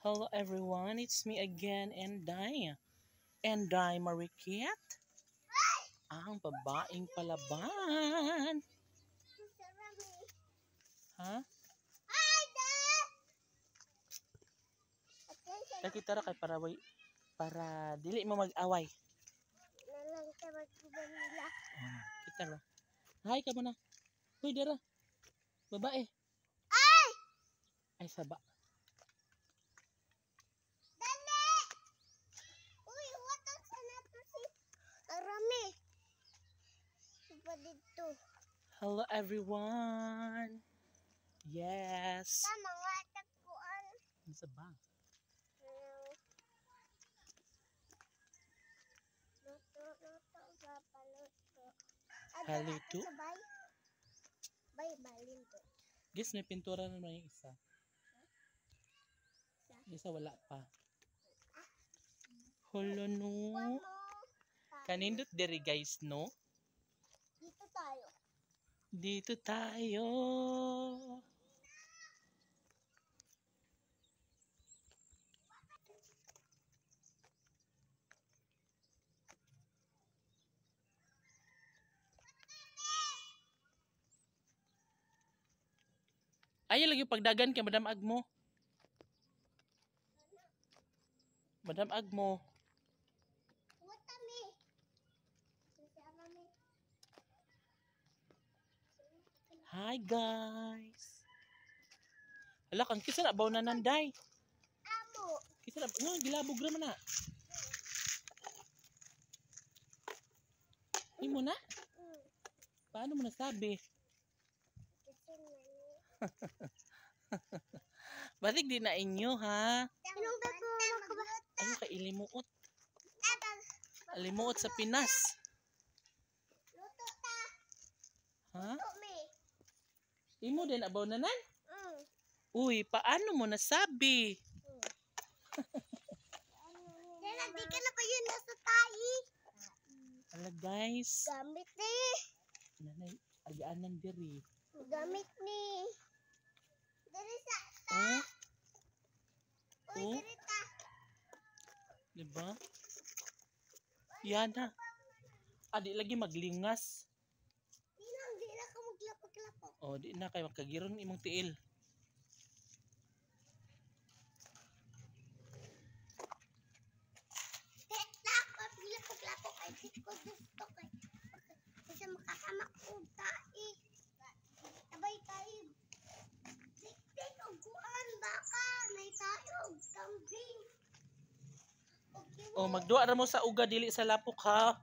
Hello everyone, it's me again, Enday Mariket, ang babaeng palaban. Ha? Kita ra kay para dili mo mag-away. Kita ra. Hi ka muna. Hoy dara. Babae. Ay saba. Hello everyone. Yes. Ang saba. Halito. Guess may pintura naman yung isa. Isa wala pa. Hello no. Kanindot diri guys no. Dito tayo. Ayaw lagi pagdagan kay Madam Agmo. Madam Agmo. Hi guys. Hala kang kisa na baw na nanday. Amo. Kisa na gilabog ra man na. Imo na? Paano mo nasabi? Batik di na inyo ha. Ayo ka ilimuot. Alimuot sa Pinas. Ha? Imo din abaw na nan? Uy, paano mo nasabi? Hindi ka na pa yun nasa tahi. Hala guys. Gamit ni. Nanay, agaanan diri. Gamit ni. Diri sa ta. Oh? Uy, Oh? diri ta. Diba? Yan ha. Di lagi maglingas. Di na ka maglapag-lapag. O, di na kayo magkagiron imong tiil. Lapag-lapag ay di ko gusto kay. Kasi makakama ko tahi. Sabay tayo. Tik-tik o guan baka. May tayo o kambing. O, magduwa ra mo sa uga dili sa lapok ha.